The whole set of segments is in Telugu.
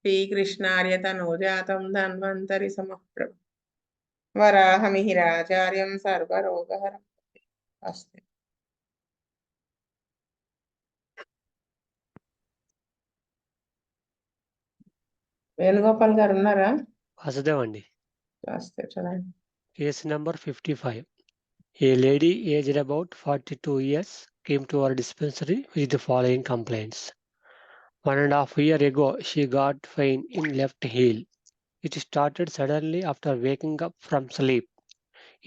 श्रीकृष्णार्यतनोजातं धन्वन्तरि समप्रभु वराहमिहिराचार्यं सर्वरोगहरं अस्ति। వేణుగోపాల్ గారు ఉన్నారా? వాసుదేవండి. చేస్తే చూడండి. Case number 55. A lady aged about 42 years came to our dispensary with the following complaints. 1.5 years ago, she got pain in left heel. It started suddenly after waking up from sleep.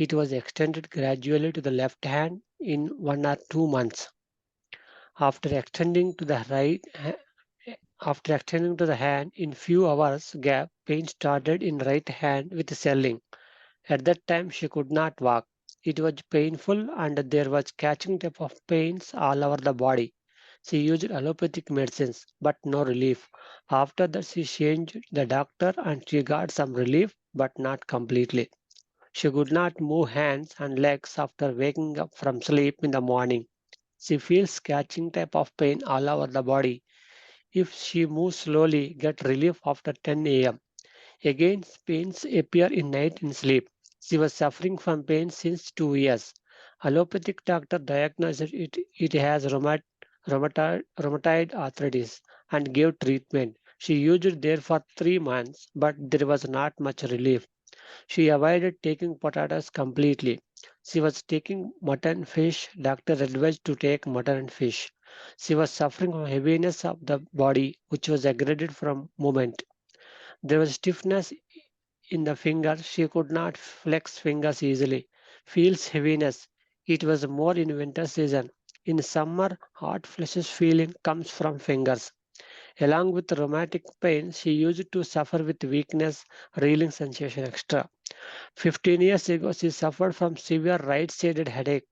It was extended gradually to the left hand in 1 or 2 months. After extending to the hand in few hours gap, pain started in right hand with swelling. At that time, she could not walk. It was painful and there was catching type of pains all over the body. She used allopathic medicines, but no relief. After that, she changed the doctor and she got some relief, but not completely. She could not move hands and legs after waking up from sleep in the morning. She feels catching type of pain all over the body. If she moves slowly, get relief after 10 a.m. Again, pains appear in night in sleep. She was suffering from pain since 2 years. Allopathic doctor diagnosed it has rheumatoid arthritis and gave treatment. She used it there for 3 months, but there was not much relief. She avoided taking potatoes completely. She was taking mutton fish. Doctor advised to take mutton and fish. She was suffering from heaviness of the body, which was aggravated from movement. There was stiffness in the finger. She could not flex fingers easily. Feels heaviness. It was more in winter season. In summer, hot flashes feeling comes from fingers. Along with rheumatic pain, she used to suffer with weakness, reeling sensation extra. 15 years ago, she suffered from severe right-sided headache.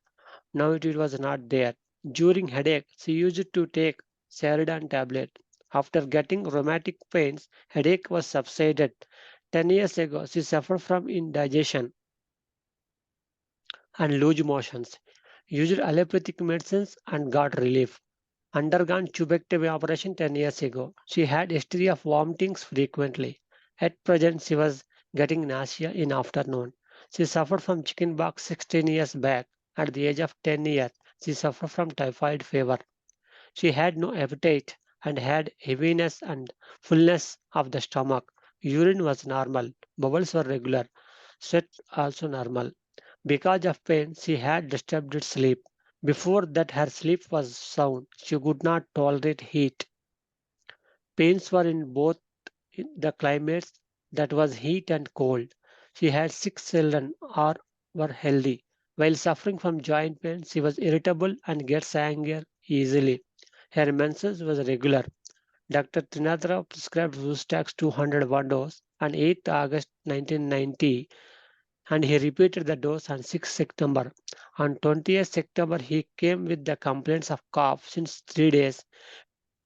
Now it was not there. During headache, she used to take Ceradan tablet. After getting rheumatic pains, headache was subsided. 10 years ago, she suffered from indigestion and loose motions. Used allopathic medicines and got relief. Undergone tubectomy operation 10 years ago. She had history of vomitings frequently. At present, she was getting nausea in afternoon. She suffered from chickenpox 16 years back. At the age of 10 years, she suffered from typhoid fever. She had no appetite and had heaviness and fullness of the stomach. Urine was normal. Bowels were regular. Sweat also normal. Because of pain, she had disturbed sleep. Before that, her sleep was sound. She could not tolerate heat. Pains were in both the climates, that was heat and cold. She had 6 children or were healthy. While suffering from joint pain, she was irritable and gets angry easily. Her menses was regular. Dr. Trinadra prescribed Zustax 201 dose on 8th August 1990 and he repeated the dose on 6th September. On 20th September, he came with the complaints of cough since 3 days.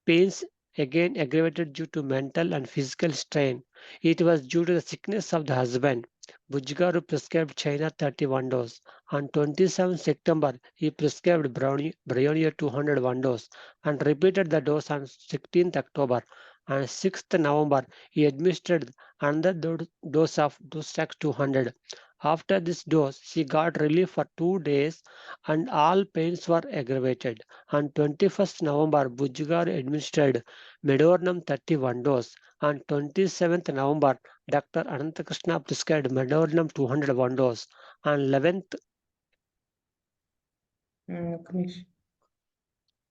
Pains again aggravated due to mental and physical strain. It was due to the sickness of the husband. Bujgaru prescribed China 31 dose. On 27 September, he prescribed Brionia 201 dose and repeated the dose on 16th October. On 6th November, he administered another dose of Dostax 200. After this dose, she got relief for 2 days and all pains were aggravated. On 21st November, Bujgar administered Medornum 31 dose. On 27th November, Dr. Anantakrishna prescribed Medornum 201 dose. On 11th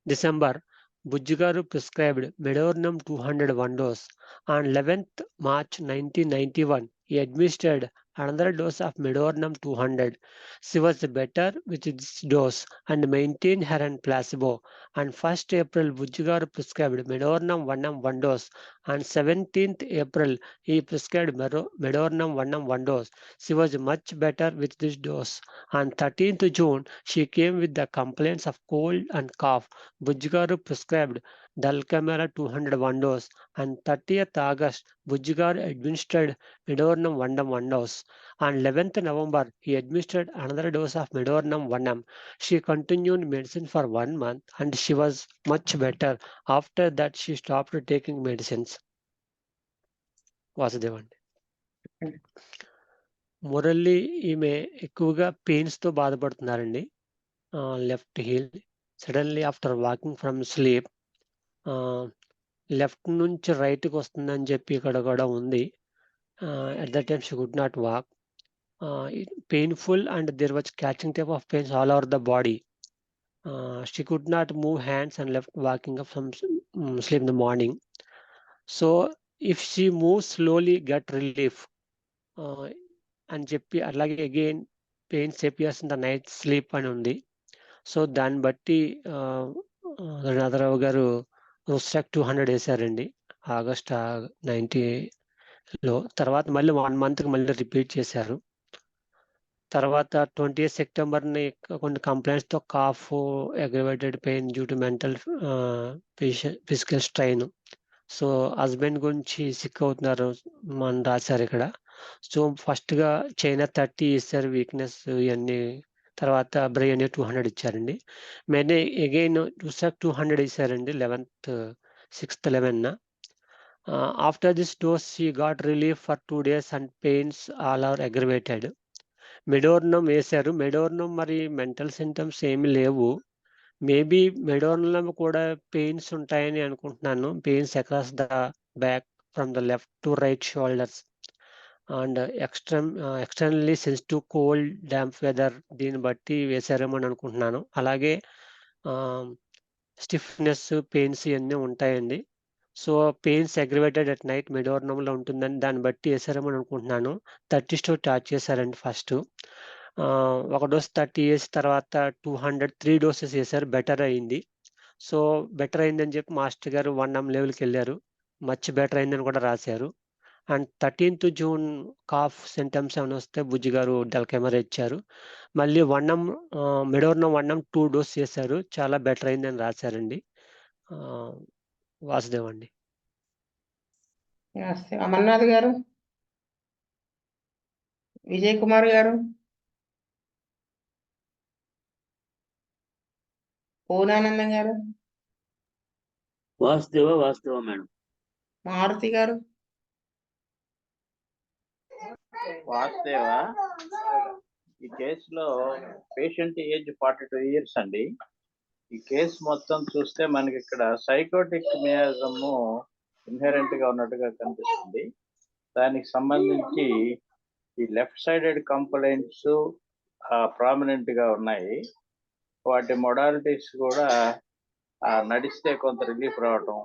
December, Bujgaru prescribed Medornum 201 dose. On 11th March 1991, he administered another dose of Medornum 200. She was better with this dose and maintained her and placebo. On 1st April, Bujgaru prescribed Medornum 1 dose. On 17th April, he prescribed Medornum 1 dose. She was much better with this dose. On 13th June, she came with the complaints of cold and cough. Bujgaru prescribed Dalcamera 201 dose. On 30th August, Bujgaru administered Medornum 1 dose. On 11th November, he administered another dose of Medornum 1. She continued medicine for 1 month and she was much better. After that, she stopped taking medicines. Vasudev అండి. చెప్పండి. మురళి ఈమె ఎక్కువగా పెయిన్స్ తో బాధపడుతున్నారండి. Left heel suddenly after walking from sleep left నుంచి రైట్కి వస్తుందని చెప్పి ఇక్కడ కూడా ఉంది. At that time she could not walk. Painful and there was catching type of pains all over the body. She could not move hands and left walking up from sleep in the morning. So if she moves slowly, get relief. And చెప్పి అలాగే again pains appears in the night sleep అని ఉంది. సో దాన్ని బట్టి రఘునాథరావు గారు రుస్టాక్ 200 వేశారండి ఆగస్ట్ 90లో. తర్వాత మళ్ళీ 1 month మళ్ళీ రిపీట్ చేశారు. తర్వాత 20th సెప్టెంబర్ని కొన్ని కంప్లైంట్స్ తో cough, aggravated pain due to mental physical strain. So husband గురించి సిక్ అవుతున్నారు మనం రాశారు ఇక్కడ. సో ఫస్ట్ గా చైనా 30 ఇస్తారు వీక్నెస్ ఇవన్నీ. తర్వాత బ్రెయిన్ 200 ఇచ్చారండి. మెనే అగైన్ 200 ఇచ్చారండి 6th 11. After this dose she got relief for 2 days and pains all are aggravated. Medorrhinum వేశారు. మెడోర్నం మరి మెంటల్ సింటమ్స్ ఏమి లేవు. మేబీ మెడోర్నం కూడా పెయిన్స్ ఉంటాయని అనుకుంటున్నాను. Pains across the back from the left to right shoulders and externally sensitive cold damp weather, దీన్ని బట్టి వేశారేమో అని అనుకుంటున్నాను. అలాగే స్టిఫ్నెస్, పెయిన్స్ ఇవన్నీ ఉంటాయండి. So pains aggravated at night మెడోర్నంలో ఉంటుందని దాన్ని బట్టి వేసారేమో అనుకుంటున్నాను. 30 స్టార్ట్ చేశారండి ఫస్ట్. ఒక డోస్ 30 వేసి తర్వాత 200 3 doses వేశారు. బెటర్ అయింది. సో బెటర్ అయిందని చెప్పి మాస్టర్ గారు 1M లెవెల్కి వెళ్ళారు. మచ్ బెటర్ అయిందని కూడా రాశారు. And 13th June cough symptoms ఏమైనా వస్తే బుజ్జి గారు డెల్కెమర్ ఇచ్చారు. మళ్ళీ 1M మెడోర్నం 1M 2 dose చేశారు. చాలా బెటర్ అయిందని రాశారండి. వాసుదేవ్ అండి. నమస్తే. అమర్నాథ్ గారు, విజయ్ కుమార్ గారు, పూర్ణానందం గారు, వాసుదేవ మేడం. మారుతి గారు, వాసుదేవ, ఈ కేసులో పేషెంట్ ఏజ్ 42 years అండి. ఈ కేసు మొత్తం చూస్తే మనకి ఇక్కడ సైకోటిక్ మియాజము ఇన్హెరెంట్ గా ఉన్నట్టుగా కనిపిస్తుంది. దానికి సంబంధించి ఈ లెఫ్ట్ సైడెడ్ కంప్లైంట్స్ ప్రామినెంట్ గా ఉన్నాయి. వాటి మొడాలిటీస్ కూడా నడిస్తే కొంత రిలీఫ్ రావటం,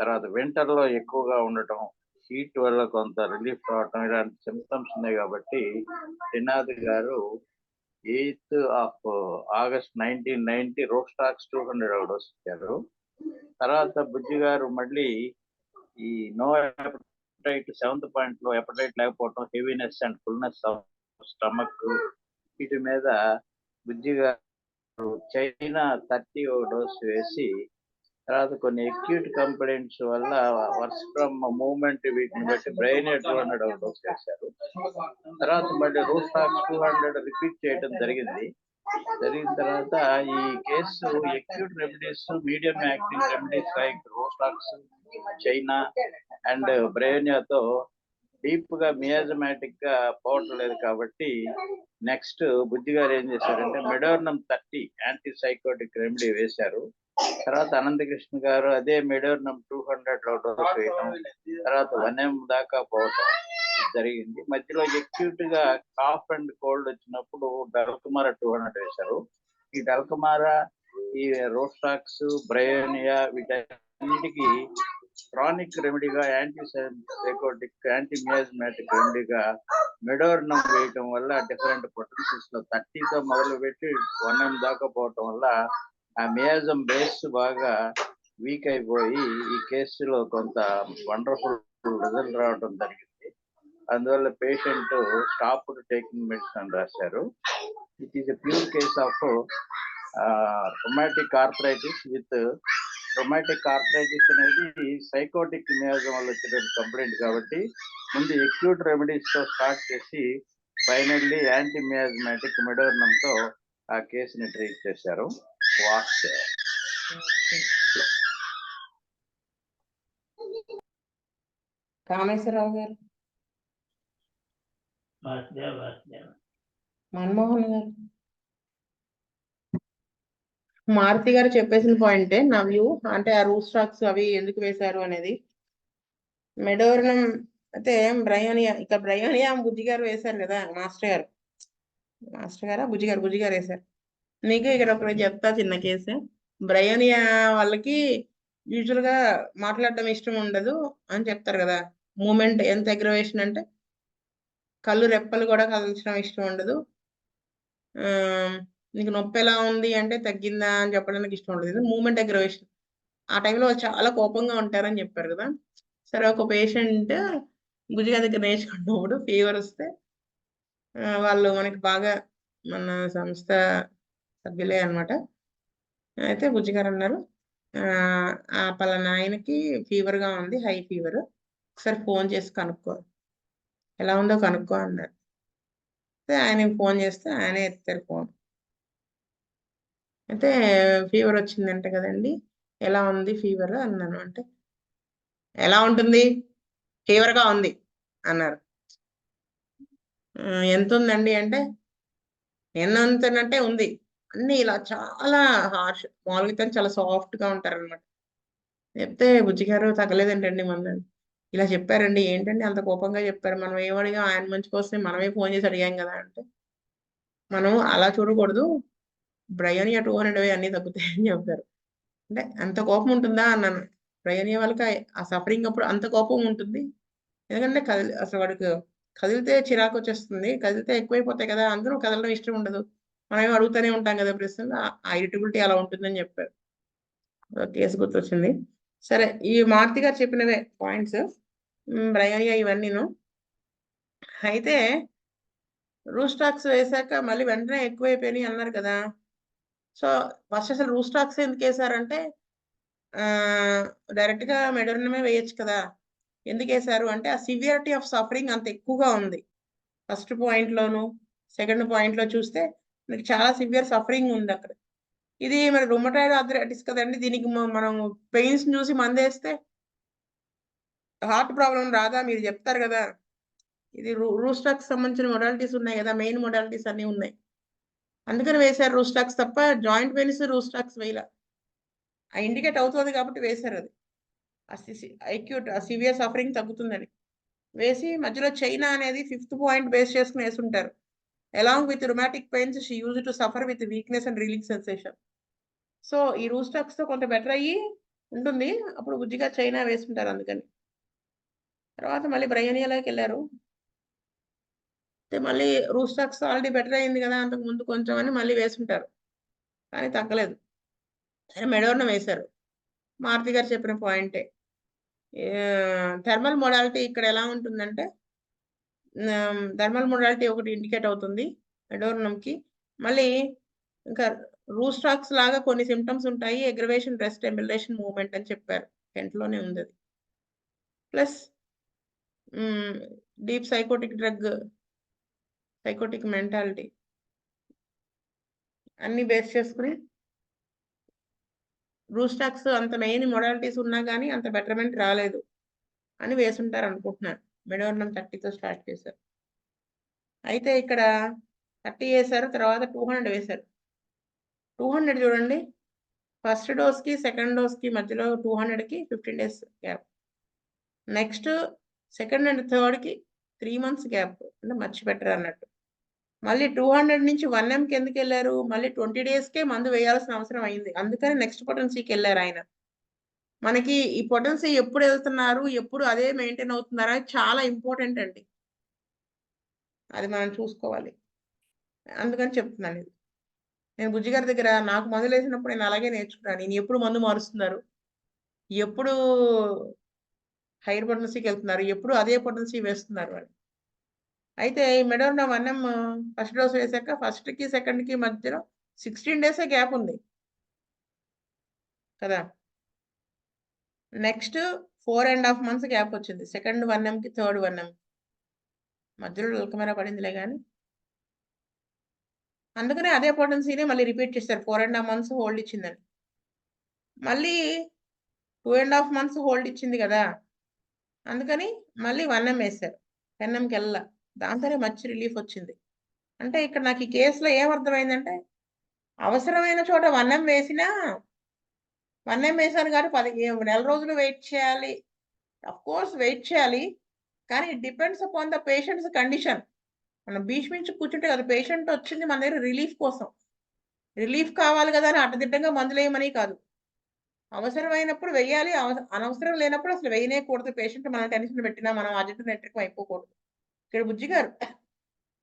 తర్వాత వింటర్ లో ఎక్కువగా ఉండటం, హీట్ వల్ల కొంత రిలీఫ్ రావటం, ఇలాంటి సిమ్టమ్స్ ఉన్నాయి. కాబట్టి శ్రీనాథ్ గారు 8th August 1990 రోస్టాక్స్ 200 డోస్ ఇచ్చారు. తర్వాత బుజ్జి గారు మళ్ళీ ఈ నో ఎపటైట్ 7th point లో ఎపటైట్ లేకపోవటం, heaviness and fullness of stomach, వీటి మీద బుజ్జి గారు చైనా 30 డోస్ వేసి, తర్వాత కొన్ని అక్యూట్ కంప్లైంట్స్ వల్ల వర్క్స్ ఫ్రమ్ మూవ్మెంట్ వీటిని బట్టి బ్రెయిన్ 200 డోస్ వేశారు. తర్వాత మళ్ళీ రోస్టాక్స్ 200 రిపీట్ చేయడం జరిగింది. జరిగిన తర్వాత ఈ case acute remedies, medium acting remedies like rhus tox, china and బ్రెయినియాతో డీప్ గా మియాజమాటిక్ గా పోవట్లేదు. కాబట్టి నెక్స్ట్ బుజ్జి గారు ఏం చేశారంటే మెడోర్నం 30 యాంటీ సైకోటిక్ రెమెడీ వేశారు. తర్వాత అనంతకృష్ణ గారు అదే మెడోర్నం 200 డోస్ వేయటం, తర్వాత 1M దాకా పోవటం జరిగింది. మధ్యలో అక్యూట్ గా కాఫ్ అండ్ కోల్డ్ వచ్చినప్పుడు డల్కమారా 200 వేశారు. ఈ డల్కమారా, ఈ రోస్టాక్స్, బ్రయోనియా వీటన్నిటికీ క్రానిక్ రెమెడీగా, యాంటీ సైకోటిక్, యాంటీ మియాజమాటిక్ రెమెడీగా మెడోర్నం వేయటం వల్ల డిఫరెంట్ పొటెన్షియల్స్ లో 30తో మొదలు పెట్టి 1M దాకా పోవటం వల్ల ఆ మియాజం బేస్ బాగా వీక్ అయిపోయి ఈ కేసులో కొంత వండర్ఫుల్ రిజల్ట్ రావడం జరిగింది. అందువల్ల పేషెంట్ స్టాప్ టేకింగ్ మెడిసిన్ రాశారు. It is a pure case of రొమాటిక్ arthritis with రొమాటిక్ arthritis అనేది సైకోటిక్ మియాజం వల్ల వచ్చిన కంప్లైంట్. కాబట్టి ముందు అక్యూట్ రెమెడీస్ తో స్టార్ట్ చేసి ఫైనల్లీ యాంటీ మియాజమాటిక్ మెడోర్నంతో ఆ కేసుని ట్రీట్ చేశారు. కామేశ్వరరావు గారు, మన్మోహన్ గారు. మారుతి గారు చెప్పేసిన పాయింటే నా వ్యూ. అంటే ఆ రూట్ స్టాక్స్ అవి ఎందుకు వేశారు అనేది. మెడోర్నం అయితే బ్రయోనియా బుజ్జి గారు వేశారు కదా, మాస్టర్ గారా బుజ్జి గారు వేశారు. నీకు ఇక్కడ ఒకటి చెప్తా, చిన్న కేసు. బ్రయోనియా వాళ్ళకి యూజువల్ గా మాట్లాడడం ఇష్టం ఉండదు అని చెప్తారు కదా. మూమెంట్ ఎంత అగ్రవేషన్ అంటే కళ్ళు రెప్పలు కూడా కదల్చడం ఇష్టం ఉండదు. నీకు నొప్పి ఎలా ఉంది అంటే తగ్గిందా అని చెప్పడానికి ఇష్టం ఉండదు. Movement aggravation. ఆ టైంలో చాలా కోపంగా ఉంటారని చెప్పారు కదా. సరే, ఒక పేషెంట్ బుజ్జిగా దగ్గర నేర్చుకున్నప్పుడు ఫీవర్ వస్తే వాళ్ళు మనకి బాగా మన సంస్థ సభ్యులే అనమాట. అయితే బుజ్జిగారు అన్నారు, ఆ పలానా ఆయనకి ఫీవర్ గా ఉంది, హై ఫీవర్, ఒకసారి ఫోన్ చేసి కనుక్కో, ఎలా ఉందో కనుక్కో అన్నారు. ఆయనకి ఫోన్ చేస్తే ఆయనే ఎత్తారు ఫోన్. అయితే ఫీవర్ వచ్చిందంట కదండి, ఎలా ఉంది ఫీవర్ అన్నాను. అంటే ఎలా ఉంటుంది, ఫీవర్ గా ఉంది అన్నారు. ఎంత ఉందండి అంటే ఎన్నంతనంటే ఉంది. అన్ని ఇలా చాలా హార్ష్, మామూలుగా చాలా సాఫ్ట్ గా ఉంటారనమాట. చెప్తే బుజ్జిగారు తగ్గలేదంటండి మందని ఇలా చెప్పారండి. ఏంటండి అంత కోపంగా చెప్పారు, మనం ఏమడిగా ఆయన మంచి కోసమే మనమే ఫోన్ చేసి అడిగాం కదా అంటే, మనం అలా చూడకూడదు, బ్రయోనియా 200 అన్ని తగ్గుతాయని చెప్పారు. అంటే అంత కోపం ఉంటుందా అన్నాను. బ్రయోనియా వాళ్ళకి ఆ సఫరింగ్ అప్పుడు అంత కోపం ఉంటుంది. ఎందుకంటే అసలు వాడికి కదిలితే చిరాకు వచ్చేస్తుంది, కదిలితే ఎక్కువైపోతాయి కదా, అందరూ కదలడం ఇష్టం ఉండదు, మనమేమో అడుగుతూనే ఉంటాం కదా ప్రశ్నలు. ఆ ఇరిటబిలిటీ అలా ఉంటుందని చెప్పారు. కేసు గుర్తొచ్చింది. సరే, ఈ మారుతి గారు చెప్పినవే పాయింట్స్, బ్రయోనియా ఇవన్నీను. అయితే రూస్టాక్స్ వేశాక మళ్ళీ వెంటనే ఎక్కువైపోయినాయి అన్నారు కదా. సో ఫస్ట్ అసలు రూస్టాక్స్ ఎందుకు వేశారంటే డైరెక్ట్ గా మెడోర్నమే వేయచ్చు కదా. ఎందుకు వేశారు అంటే ఆ సివియారిటీ ఆఫ్ సఫరింగ్ అంత ఎక్కువగా ఉంది. ఫస్ట్ పాయింట్ లోను సెకండ్ పాయింట్ లో చూస్తే మీకు చాలా సివియర్ సఫరింగ్ ఉంది అక్కడ. ఇది మరి రుమటాయిడ్ ఆర్థరైటిస్ కదండి, దీనికి మనం పెయిన్స్ చూసి మందేస్తే హార్ట్ ప్రాబ్లం రాదా మీరు చెప్తారు కదా. ఇది రూస్టాక్స్ సంబంధించిన మొడాలిటీస్ ఉన్నాయి కదా, మెయిన్ మొడాలిటీస్ అన్ని ఉన్నాయి, అందుకని వేశారు రూస్టాక్స్ తప్ప జాయింట్ పెయిన్స్ రూస్టాక్స్ వేయాల. ఆ ఇండికేట్ అవుతుంది కాబట్టి వేశారు. అది ఐక్యూట్ సివియర్ సఫరింగ్ తగ్గుతుందని వేసి మధ్యలో చైనా అనేది 5th పాయింట్ బేస్ చేసుకుని వేసుంటారు. Along with rheumatic pains she use to suffer with weakness and relief sensation. So ఈ రూస్టాక్స్ తో కొంత బెటర్ అయ్యి ఉంటుంది, అప్పుడు బుజ్జిగా చైనా వేసుంటారు అందుకని. తర్వాత మళ్ళీ బ్రయోనియాలోకి వెళ్ళారు. మళ్ళీ రూస్టాక్స్ ఆల్రెడీ బెటర్ అయింది కదా అంతకు ముందు కొంచెం అని మళ్ళీ వేసుంటారు, కానీ తగ్గలేదు. మెడోర్న వేశారు. మారుతి గారు చెప్పిన పాయింటే. థర్మల్ మోడాలిటీ ఇక్కడ ఎలా ఉంటుందంటే థర్మల్ మోడాలిటీ ఒకటి ఇండికేట్ అవుతుంది మెడోర్నంకి. మళ్ళీ ఇంకా రూస్టాక్స్ లాగా కొన్ని సిమ్టమ్స్ ఉంటాయి, అగ్రవేషన్, రెస్ట్, ఎంబిలేషన్, మూవ్మెంట్ అని చెప్పారు. టెంట్లోనే ఉంది అది. Plus deep psychotic drug, psychotic mentality అన్ని బేస్ చేసుకుని రూస్టాక్స్ అంత మెయిన్ మొడాలిటీస్ ఉన్నా కానీ అంత బెటర్మెంట్ రాలేదు అని వేసుంటారు అనుకుంటున్నాను. మెడోర్నం 30తో స్టార్ట్ చేశారు. అయితే ఇక్కడ 30 వేశారు, తర్వాత 200 వేశారు. 200 చూడండి, ఫస్ట్ డోస్కి సెకండ్ డోస్కి మధ్యలో 200కి 15 days gap. Next second and థర్డ్కి 3 months గ్యాప్, అంటే మచ్ బెటర్ అన్నట్టు. మళ్ళీ 200 నుంచి 1mకి ఎందుకు వెళ్ళారు, మళ్ళీ 20 daysకే మందు వేయాల్సిన అవసరం అయింది, అందుకని నెక్స్ట్ పొటెన్సీకి వెళ్ళారు ఆయన. మనకి ఈ పొటెన్సీ ఎప్పుడు వెళ్తున్నారు, ఎప్పుడు అదే మెయింటైన్ అవుతున్నారా చాలా ఇంపార్టెంట్ అండి, అది మనం చూసుకోవాలి. అందుకని చెప్తున్నాను ఇది. నేను బుజ్జిగారి దగ్గర నాకు మందులు వేసినప్పుడు నేను అలాగే నేర్చుకున్నాను. నేను ఎప్పుడు మందు మారుస్తున్నారు, ఎప్పుడు హైర్ పొటెన్సీకి వెళ్తున్నారు, ఎప్పుడు అదే పొటెన్సీ వేస్తున్నారు అని. అయితే ఈ మెడోర్నా 1m ఫస్ట్ డోస్ వేసాక ఫస్ట్కి సెకండ్కి మధ్యలో 16 days గ్యాప్ ఉంది కదా. నెక్స్ట్ 4.5 months గ్యాప్ వచ్చింది, సెకండ్ 1mకి థర్డ్ 1m మధ్యలో ఉల్కమేర పడిందిలే కానీ. అందుకనే అదే పొటెన్సీనే మళ్ళీ రిపీట్ చేస్తారు, 4.5 months హోల్డ్ ఇచ్చిందని. మళ్ళీ 2.5 months హోల్డ్ ఇచ్చింది కదా, అందుకని మళ్ళీ 1M వేశారు. 10Mకి వెళ్ళా. దాంతోనే మంచి రిలీఫ్ వచ్చింది. అంటే ఇక్కడ నాకు ఈ కేసులో ఏమర్థమైందంటే అవసరమైన చోట 1M వేసినా 1M వేసాను కానీ 10 నెల రోజులు వెయిట్ చేయాలి. అఫ్ కోర్స్ వెయిట్ చేయాలి. కానీ it depends upon the patients condition. మనం భీష్మించి కూర్చుంటే కదా పేషెంట్ వచ్చింది మన దగ్గర రిలీఫ్ కోసం. రిలీఫ్ కావాలి కదా అని అడ్డదిడ్డంగా మందులు వేయమని కాదు. అవసరమైనప్పుడు వెయ్యాలి. అనవసరం లేనప్పుడు అసలు వేయనేయకూడదు. పేషెంట్ మనం టెన్షన్ పెట్టినా మనం అజెంట్ అయిపోకూడదు. ఇక్కడ బుజ్జి గారు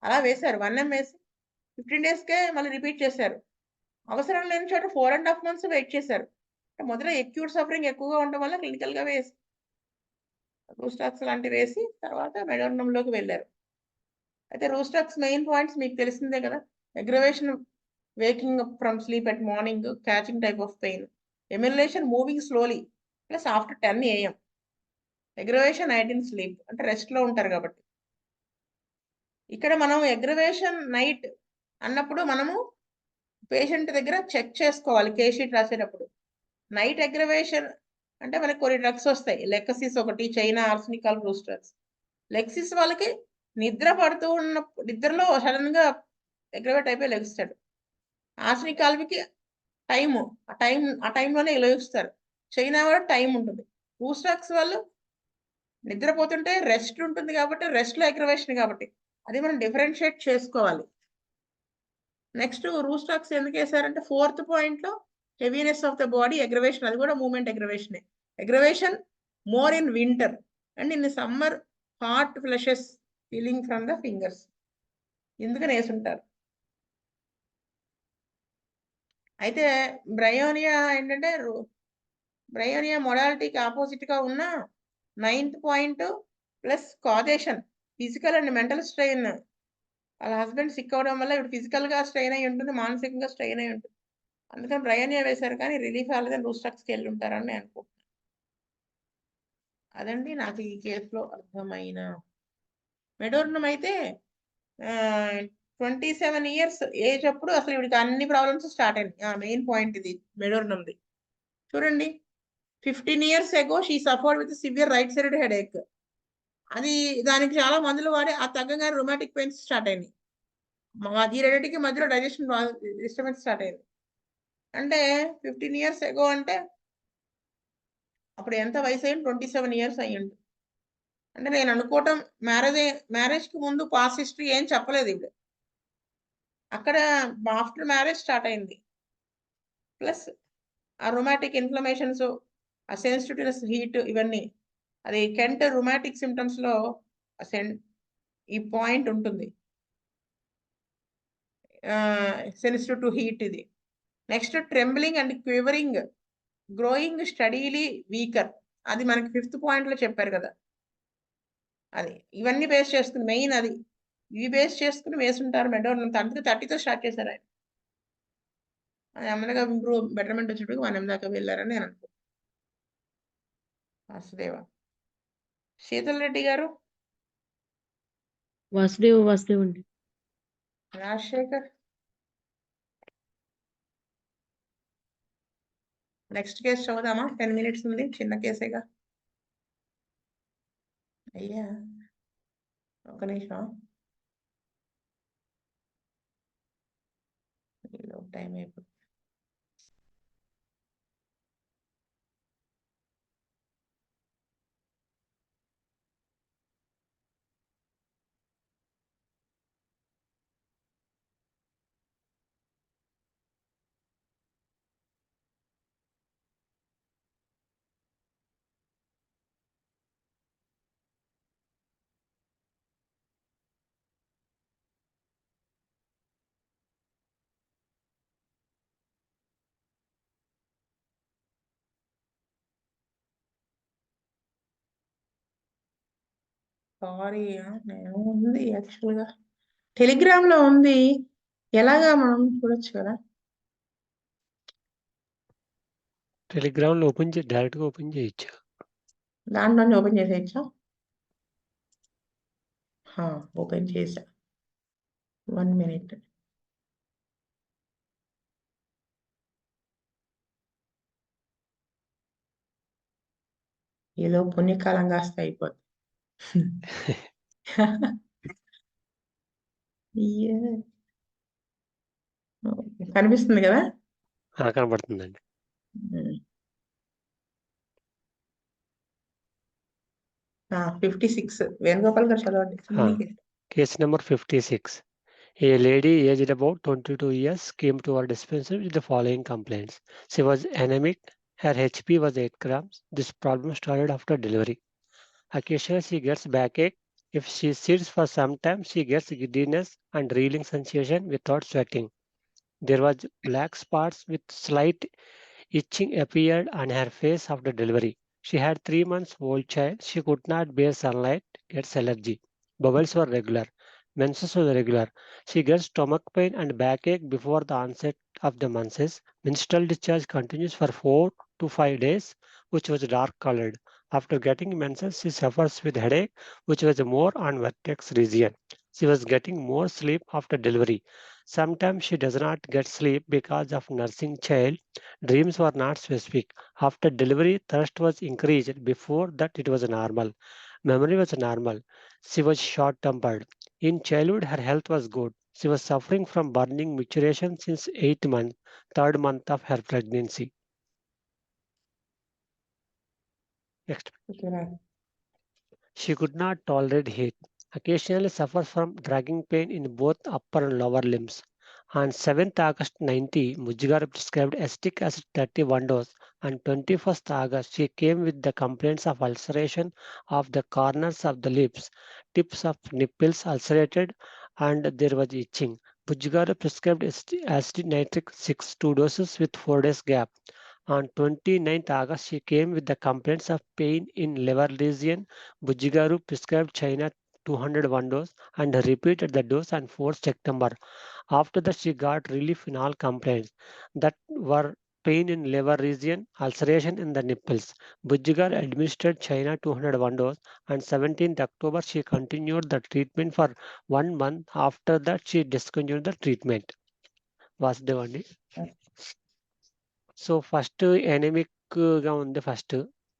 అలా వేశారు. 1M వేసి 15 డేస్కే మళ్ళీ రిపీట్ చేశారు. అవసరం లేని చోట 4.5 months వెయిట్ చేశారు. మొదట ఎక్యూట్ సఫరింగ్ ఎక్కువగా ఉండడం వల్ల క్లినికల్గా వేసి రూస్టాక్స్ లాంటివి వేసి తర్వాత మెడోర్నంలోకి వెళ్ళారు. అయితే రూస్టాక్స్ మెయిన్ పాయింట్స్ మీకు తెలిసిందే కదా. Aggravation, waking up from sleep at morning, catching type of pain, emulation moving slowly plus after 10 AM, aggravation night in sleep అంటే రెస్ట్లో ఉంటారు కాబట్టి. ఇక్కడ మనం అగ్రవేషన్ నైట్ అన్నప్పుడు మనము పేషెంట్ దగ్గర చెక్ చేసుకోవాలి కేస్ షీట్ రాసేటప్పుడు. నైట్ అగ్రవేషన్ అంటే మనకి కొన్ని డ్రగ్స్ వస్తాయి. లెక్సిస్ ఒకటి, చైనా ఆర్సనికాల్, రూస్టాక్స్. లెక్సిస్ వాళ్ళకి నిద్ర పడుతూ ఉన్న నిద్రలో సడన్ గా అగ్రవేట్ అయిపోయి లెగిస్తాడు. ఆర్సనికాల్కి ఆ టైంలోనే లెగిస్తారు. చైనా కూడా టైం ఉంటుంది. రూస్టాక్స్ వాళ్ళు నిద్రపోతుంటే రెస్ట్ ఉంటుంది కాబట్టి రెస్ట్లో అగ్రవేషన్ కాబట్టి అది మనం డిఫరెన్షియేట్ చేసుకోవాలి. నెక్స్ట్ రూస్టాక్స్ ఎందుకు వేసారంటే 4th పాయింట్లో heaviness of the body aggravation, అది కూడా movement aggravation. Aggravation more in winter and in summer hot flushes feeling from the fingers. ఎందుకని వేసుంటారు. అయితే బ్రయోనియా ఏంటంటే బ్రయోనియా మొడాలిటీకి ఆపోజిట్గా ఉన్న 9th point plus causation, physical and mental strain. వాళ్ళ హస్బెండ్ సిక్ అవడం వల్ల ఇప్పుడు ఫిజికల్గా స్ట్రెయిన్ అయి ఉంటుంది, మానసికంగా స్ట్రెయిన్ అయి ఉంటుంది. అందుకని బ్రయోనియా వేశారు కానీ రిలీఫ్ అవ్వలేదని రూస్టాక్స్కి వెళ్ళి ఉంటారని నేను అనుకుంటున్నాను. అదండి నాకు ఈ కేసులో అర్థమైన. మెడోర్నం అయితే 27 years ఏజ్ అప్పుడు అసలు ఇవిడికి అన్ని ప్రాబ్లమ్స్ స్టార్ట్ అయినాయి. మెయిన్ పాయింట్ ఇది మెడోర్నంది. చూడండి, 15 years ago she suffered with severe right sided headache. అది దానికి చాలా మందులు వాడి ఆ తగ్గగానే రొమాటిక్ పెయిన్స్ స్టార్ట్ అయినాయి. ఈ రెండింటికి మధ్యలో డైజెషన్ డిస్టర్బెన్స్ స్టార్ట్ అయింది. అంటే 15 years ago అంటే అప్పుడు ఎంత వయసు అయింది? 27 years అయ్యింది. అంటే నేను అనుకోవటం మ్యారేజ్కి ముందు పాస్ట్ హిస్టరీ ఏం చెప్పలేదు ఇప్పుడు. అక్కడ ఆఫ్టర్ మ్యారేజ్ స్టార్ట్ అయింది. ప్లస్ ఆ రొమాటిక్ ఇన్ఫ్లమేషన్స్, ఆ సెన్సిటివ్నెస్, హీట్, ఇవన్నీ అది కెంట్ రొమాటిక్ సిమ్టమ్స్లో ఈ పాయింట్ ఉంటుంది. సెన్సిటివ్ టు హీట్ ఇది. Next trembling and quivering, growing steadily weaker, అది మనకి 5th పాయింట్లో చెప్పారు కదా. అది ఇవన్నీ బేస్ చేసుకుని మెయిన్ అది ఇవి బేస్ చేసుకుని వేసుంటారు మెడోర్నం. అందుకే 30తో స్టార్ట్ చేశారు ఆయన. అది అమ్మగా ఇంప్రూవ్ బెటర్మెంట్ వచ్చేటప్పుడు 1M దాకా వెళ్ళారని నేను అనుకుంటున్నాను. వాసుదేవ. శీతల్ రెడ్డి గారు. వాసుదేవ్ అండి. రాజశేఖర్. నెక్స్ట్ కేసు చదువుదామా? 10 minutes ఉంది, చిన్న కేసేగా. అయ్యా ఒక నిమిషం, టైం అయిపోతుంది. సారీ, నేను ఉంది యాక్చువల్గా టెలిగ్రామ్లో ఉంది. ఎలాగా మనం చూడొచ్చు కదా. టెలిగ్రామ్ లో డైరెక్ట్ గా ఓపెన్ చేయొచ్చు. దాంట్లోనే ఓపెన్ చేసేయచ్చా? ఓపెన్ చేసా. 1 minute. ఏదో పుణ్యకాలం కాస్త అయిపోతుంది. కనిపిస్తుంది కదా? కనబడుతుందండి. 56 వేణుగోపాల్ గారు చదవండి. Case number 56. A lady aged about 22 years came to our dispensary with the following complaints. She was anemic. Her HP was 8 grams. This problem started after delivery. Occasionally she gets backache. If she sits for some time, she gets giddiness and reeling sensation without sweating. There was black spots with slight itching appeared on her face after delivery. She had 3 months old child. She could not bear sunlight, gets allergy. Bowels were regular. Menses was regular. She gets stomach pain and backache before the onset of the menses. Menstrual discharge continues for 4 to 5 days, which was dark colored. After getting menses, she suffers with headache, which was more on vertex region. She was getting more sleep after delivery. Sometimes she does not get sleep because of nursing child. Dreams were not specific. After delivery, thirst was increased. Before that, it was normal. Memory was normal. She was short-tempered. In childhood, her health was good. She was suffering from burning maturation since 8 months, 3rd month of her pregnancy. Next. She could not tolerate heat. Occasionally suffers from dragging pain in both upper and lower limbs. On 7th August 90, Mujgaru prescribed acetic acid 31 dose. On 21st August, she came with the complaints of ulceration of the corners of the lips, tips of nipples ulcerated, and there was itching. Mujgaru prescribed acid nitric 6 2 doses with 4 days gap. On 29th August, she came with the complaints of pain in liver region. Bujjigaru prescribed China 201 dose and repeated the dose on 4th September. After that, she got relief in all complaints that were pain in liver region, ulceration in the nipples. Bujjigar administered China 201 dose. On 17th October, she continued the treatment for 1 month. After that, she discontinued the treatment. Vasudevandi. So first anaemic గా ఉంది ఫస్ట్.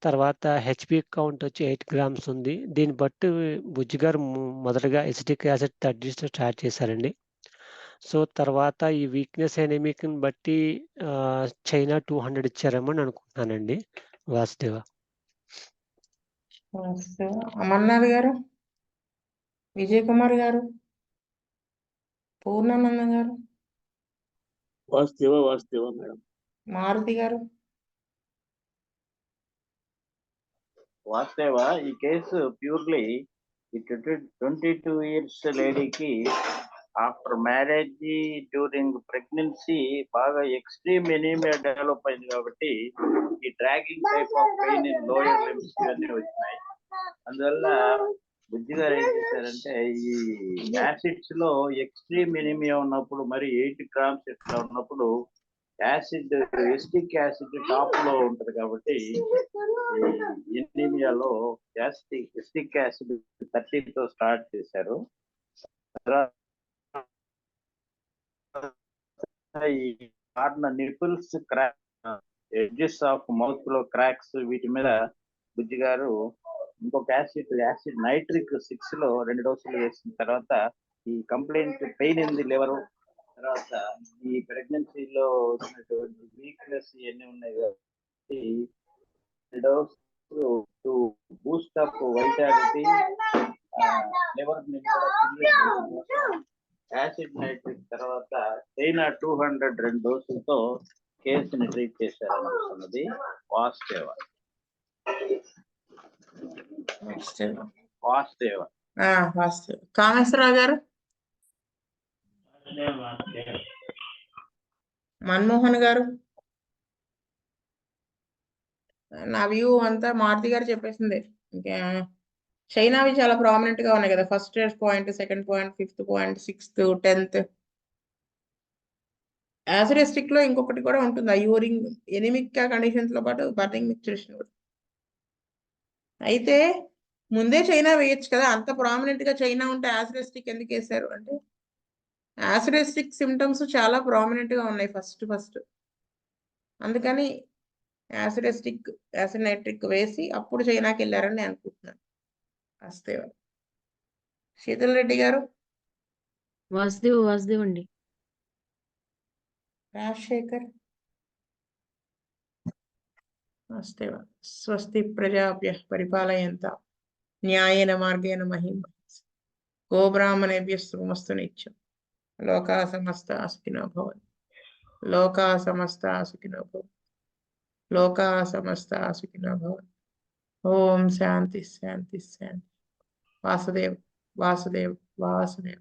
తర్వాత హెచ్పి కౌంట్ వచ్చి 8 గ్రామ్స్ ఉంది. దీన్ని బట్టి బుజ్జి గారు మొదటగా ఎసిటిక్ యాసిడ్ 30 స్టార్ట్ చేశారండి. సో తర్వాత ఈ వీక్నెస్ ఎనిమిక్ ని బట్టి చైనా 200 ఇచ్చారేమో అని అనుకుంటున్నానండి. వాసుదేవ. అమర్నాథ్ గారు, విజయ్ కుమార్ గారు, పూర్ణానంద గారు, వాసుదేవ మేడం. మారుతి గారు. వాస్తవ ఈ కేసు ప్యూర్లీ 22 ఇయర్స్ లేడీకి ఆఫ్టర్ మ్యారేజ్ డ్యూరింగ్ ప్రెగ్నెన్సీ బాగా ఎక్స్ట్రీమ్ ఎనీమియా డెవలప్ అయింది కాబట్టి ఈ dragging type of pain in lower limbs ఇవన్నీ వచ్చినాయి. అందువల్ల బుజ్జి గారు ఏం చేశారంటే ఈ యాసిడ్స్ లో ఎక్స్ట్రీమ్ ఎనీమియా ఉన్నప్పుడు మరి 8 గ్రామ్స్ ఇట్లా ఉన్నప్పుడు యాసిడ్ ఎసిటిక్ యాసిడ్ టాప్ లో ఉంటది కాబట్టి ఎనీమియాలో ఎసిటిక్ యాసిడ్ 30 తో స్టార్ట్ చేశారు. ఈ corner nipples crack, edges of mouth లో క్రాక్స్, వీటి మీద బుజ్జి గారు ఇంకొక యాసిడ్ నైట్రిక్ 6 లో 2 డోసులు వేసిన తర్వాత ఈ complaint pain in the liver, తర్వాత ఈ ప్రెగ్నెన్సీలో వచ్చినటువంటి వీక్నెస్ ఇవన్నీ ఉన్నాయి కాబట్టి dose to Boost up vitality liver ని కూడా యాసిడ్ నైట్రిక్ తర్వాత చైనా 202 డోసులతో కేసుని ట్రీట్ చేశారనుకున్నది వాసుదేవ. కామేశ్వరరావు గారు, మన్మోహన్ గారు. నా వ్యూ అంతా మారుతి గారు చెప్పేసింది. ఇంకా చైనావి చాలా ప్రామినెంట్ గా ఉన్నాయి కదా. First point, second point, 5th point, 6th, 10th. యాసిడిస్టిక్ లో ఇంకొకటి కూడా ఉంటుంది, యూరింగ్ ఎనిమిక్ కండిషన్స్ లో పాటు బర్నింగ్ మిక్చరేషన్ కూడా. అయితే ముందే చైనా వేయచ్చు కదా, అంత ప్రామినెంట్ గా చైనా ఉంటే యాసిడిస్టిక్ ఎందుకు వేశారు అంటే యాసిడిస్టిక్ సిమ్టమ్స్ చాలా ప్రామినెంట్ గా ఉన్నాయి ఫస్ట్. అందుకని యాసినైట్రిక్ వేసి అప్పుడు చైనాకి వెళ్ళారని నేను అనుకుంటున్నాను. వాసుదేవ. శీతల్ రెడ్డి గారు, వాసుదేవ్ అండి. రాజశేఖర్, వాసుదేవ. స్వస్తి ప్రజాభ్య పరిపాలయంత న్యాయేన మార్గేణ మహిం గోబ్రాహ్మణేభ్యः శుభమస్తు నిత్యం. లోకా సమస్తా సుఖినో భవంతు. లోకా సమస్తా సుఖినో భవంతు. లోకా సమస్తా సుఖినో భవంతు. ఓం శాంతి శాంతి శాంతి. వాసుదేవ్ వాసుదేవ్ వాసుదేవ్.